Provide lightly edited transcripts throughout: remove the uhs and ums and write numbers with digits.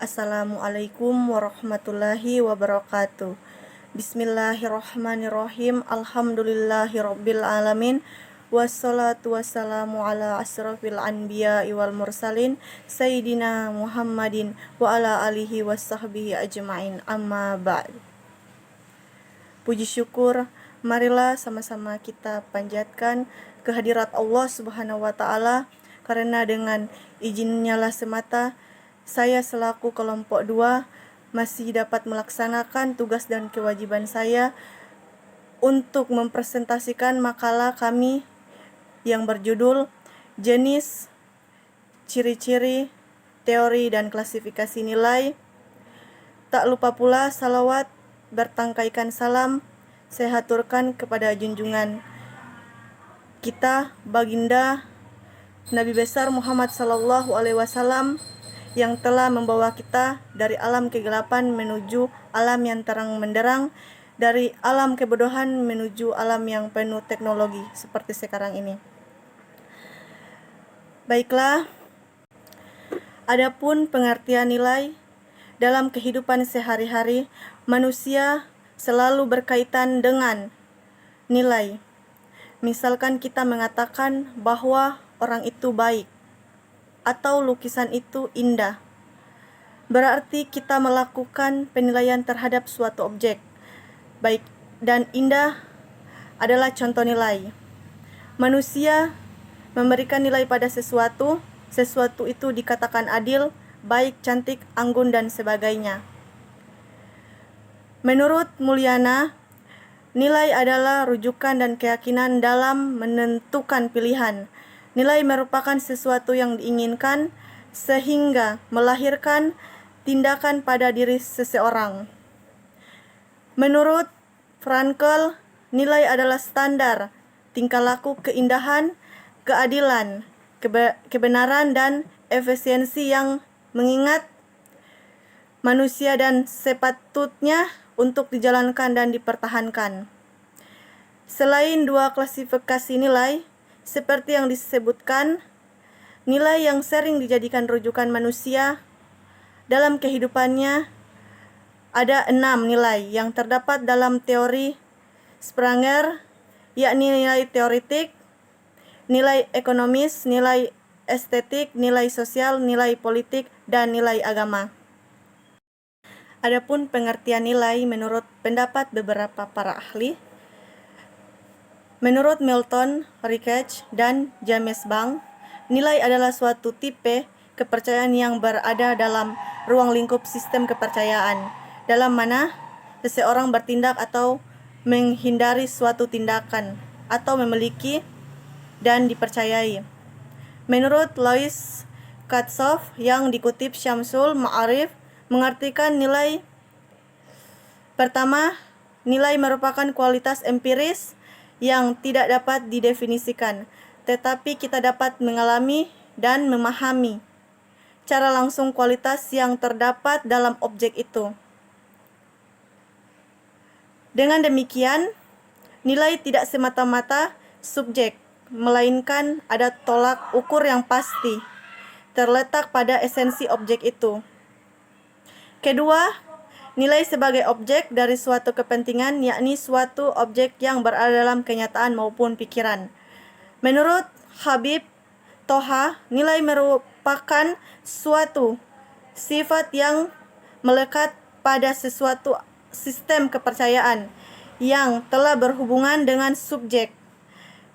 Assalamualaikum warahmatullahi wabarakatuh. Bismillahirrahmanirrahim. Alhamdulillahirabbil alamin. Wassalatu wassalamu ala asrafil anbiya'i wal mursalin Sayyidina Muhammadin wa ala alihi wasahbihi ajma'in. Amma ba'd. Puji syukur, marilah sama-sama kita panjatkan kehadirat Allah Subhanahu wa taala, karena dengan izinnya lah semata saya selaku kelompok 2 masih dapat melaksanakan tugas dan kewajiban saya untuk mempresentasikan makalah kami yang berjudul Jenis, Ciri-ciri, Teori dan Klasifikasi Nilai. Tak lupa pula salawat bertangkaikan salam saya haturkan kepada junjungan kita baginda Nabi besar Muhammad sallallahu alaihi wasallam yang telah membawa kita dari alam kegelapan menuju alam yang terang menderang, dari alam kebodohan menuju alam yang penuh teknologi seperti sekarang ini. Baiklah, adapun pengertian nilai dalam kehidupan sehari-hari, manusia selalu berkaitan dengan nilai. Misalkan kita mengatakan bahwa orang itu baik atau lukisan itu indah, berarti kita melakukan penilaian terhadap suatu objek. Baik dan indah adalah contoh nilai. Manusia memberikan nilai pada sesuatu itu dikatakan adil, baik, cantik, anggun, dan sebagainya. Menurut Mulyana, nilai adalah rujukan dan keyakinan dalam menentukan pilihan. Nilai merupakan sesuatu yang diinginkan sehingga melahirkan tindakan pada diri seseorang. Menurut Frankl, nilai adalah standar tingkah laku, keindahan, keadilan, kebenaran, dan efisiensi yang mengingat manusia dan sepatutnya untuk dijalankan dan dipertahankan. Selain dua klasifikasi nilai seperti yang disebutkan, nilai yang sering dijadikan rujukan manusia dalam kehidupannya ada 6 nilai yang terdapat dalam teori Spranger, yakni nilai teoretik, nilai ekonomis, nilai estetik, nilai sosial, nilai politik, dan nilai agama. Adapun pengertian nilai menurut pendapat beberapa para ahli, menurut Milton, Ricketts, dan James Bank, nilai adalah suatu tipe kepercayaan yang berada dalam ruang lingkup sistem kepercayaan, dalam mana seseorang bertindak atau menghindari suatu tindakan, atau memiliki dan dipercayai. Menurut Louis Katzoff yang dikutip Syamsul Ma'arif, mengartikan nilai pertama, nilai merupakan kualitas empiris yang tidak dapat didefinisikan, tetapi kita dapat mengalami dan memahami cara langsung kualitas yang terdapat dalam objek itu. Dengan demikian, nilai tidak semata-mata subjek, melainkan ada tolak ukur yang pasti terletak pada esensi objek itu. Kedua, nilai sebagai objek dari suatu kepentingan, yakni suatu objek yang berada dalam kenyataan maupun pikiran. Menurut Habib Toha, nilai merupakan suatu sifat yang melekat pada sesuatu sistem kepercayaan yang telah berhubungan dengan subjek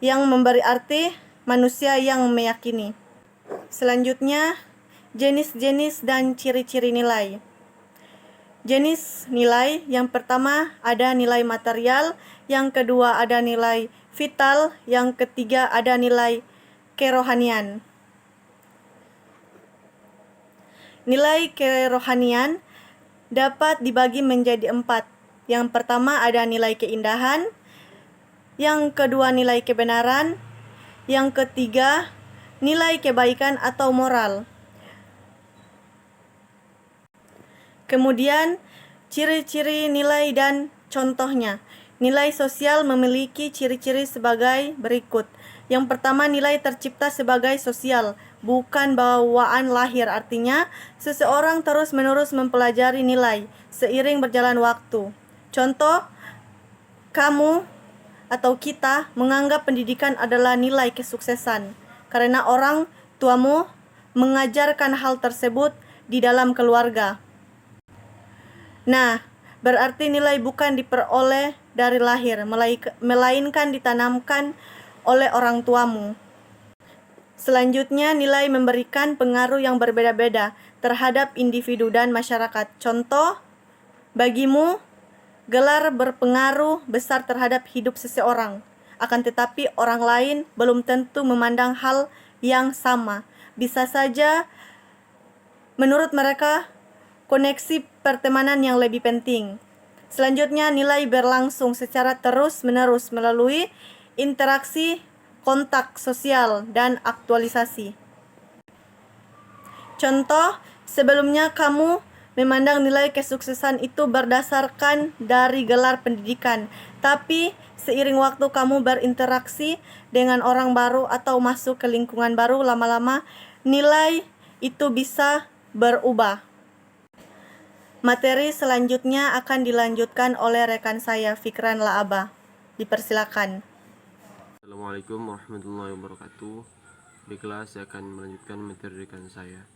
yang memberi arti manusia yang meyakini. Selanjutnya, jenis-jenis dan ciri-ciri nilai. Jenis nilai yang pertama ada nilai material, yang kedua ada nilai vital, yang ketiga ada nilai kerohanian. Nilai kerohanian dapat dibagi menjadi 4. Yang pertama ada nilai keindahan, yang kedua nilai kebenaran, yang ketiga nilai kebaikan atau moral. Kemudian, ciri-ciri nilai dan contohnya. Nilai sosial memiliki ciri-ciri sebagai berikut. Yang pertama, nilai tercipta sebagai sosial, bukan bawaan lahir. Artinya, seseorang terus-menerus mempelajari nilai seiring berjalan waktu. Contoh, kamu atau kita menganggap pendidikan adalah nilai kesuksesan karena orang tuamu mengajarkan hal tersebut di dalam keluarga. Nah, berarti nilai bukan diperoleh dari lahir, melainkan ditanamkan oleh orang tuamu. Selanjutnya, nilai memberikan pengaruh yang berbeda-beda terhadap individu dan masyarakat. Contoh, bagimu, gelar berpengaruh besar terhadap hidup seseorang. Akan tetapi orang lain belum tentu memandang hal yang sama. Bisa saja menurut mereka koneksi pertemanan yang lebih penting. Selanjutnya, nilai berlangsung secara terus-menerus melalui interaksi, kontak sosial, dan aktualisasi. Contoh, sebelumnya kamu memandang nilai kesuksesan itu berdasarkan dari gelar pendidikan, tapi seiring waktu kamu berinteraksi dengan orang baru atau masuk ke lingkungan baru, lama-lama nilai itu bisa berubah. Materi selanjutnya akan dilanjutkan oleh rekan saya, Fikran Laaba. Dipersilakan. Assalamualaikum warahmatullahi wabarakatuh. Baiklah, saya akan melanjutkan materi rekan saya,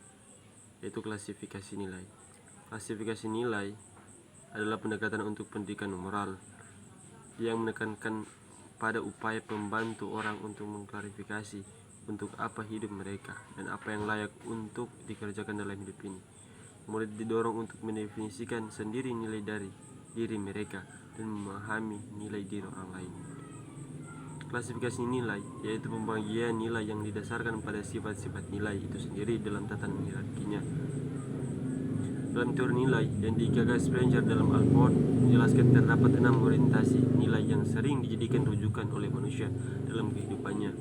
yaitu klasifikasi nilai. Klasifikasi nilai adalah pendekatan untuk pendidikan moral yang menekankan pada upaya membantu orang untuk mengklarifikasi untuk apa hidup mereka dan apa yang layak untuk dikerjakan dalam hidup ini. Murid didorong untuk mendefinisikan sendiri nilai dari diri mereka dan memahami nilai diri orang lain. Klasifikasi nilai yaitu pembagian nilai yang didasarkan pada sifat-sifat nilai itu sendiri dalam tatanan hierarkinya. Dalam teori nilai yang digagas Sprenger dalam Alford menjelaskan terdapat 6 orientasi nilai yang sering dijadikan rujukan oleh manusia dalam kehidupannya.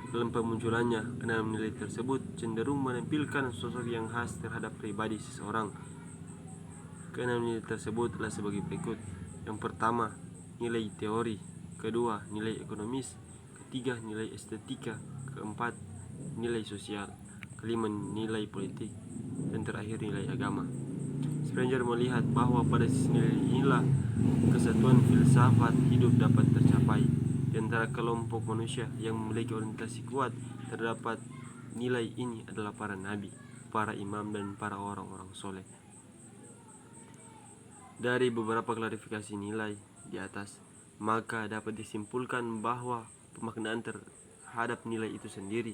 Dalam pemunculannya, 6 nilai tersebut cenderung menampilkan sosok yang khas terhadap pribadi seseorang. Keenam nilai tersebut adalah sebagai berikut. Yang pertama, nilai teori. Kedua, nilai ekonomis. Ketiga, nilai estetika. Keempat, nilai sosial. Kelima, nilai politik. Dan terakhir, nilai agama. Sprenger melihat bahwa pada sisi nilai inilah kesatuan filsafat hidup dapat tercapai. Di antara kelompok manusia yang memiliki orientasi kuat terdapat nilai ini adalah para nabi, para imam, dan para orang-orang soleh. Dari beberapa klarifikasi nilai di atas, maka dapat disimpulkan bahwa pemaknaan terhadap nilai itu sendiri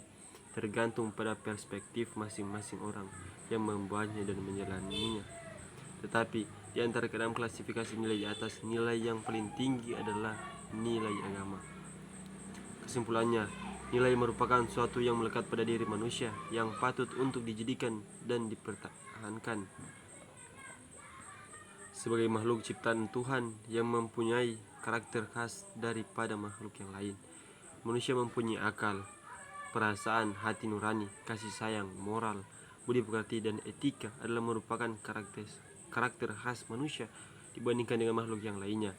tergantung pada perspektif masing-masing orang yang membuatnya dan menjalaninya. Tetapi di antara keenam klasifikasi nilai di atas, nilai yang paling tinggi adalah nilai agama. Kesimpulannya, nilai merupakan suatu yang melekat pada diri manusia yang patut untuk dijadikan dan dipertahankan sebagai makhluk ciptaan Tuhan yang mempunyai karakter khas daripada makhluk yang lain. Manusia mempunyai akal, perasaan, hati nurani, kasih sayang, moral, budi pekerti, dan etika adalah merupakan karakter khas manusia dibandingkan dengan makhluk yang lainnya.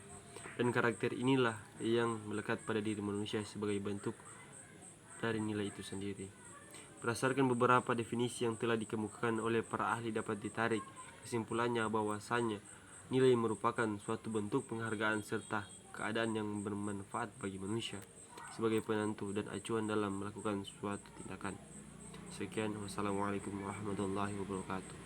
Dan karakter inilah yang melekat pada diri manusia sebagai bentuk dari nilai itu sendiri. Berdasarkan beberapa definisi yang telah dikemukakan oleh para ahli, dapat ditarik kesimpulannya bahwasanya nilai merupakan suatu bentuk penghargaan serta keadaan yang bermanfaat bagi manusia sebagai penentu dan acuan dalam melakukan suatu tindakan. Sekian, wassalamualaikum warahmatullahi wabarakatuh.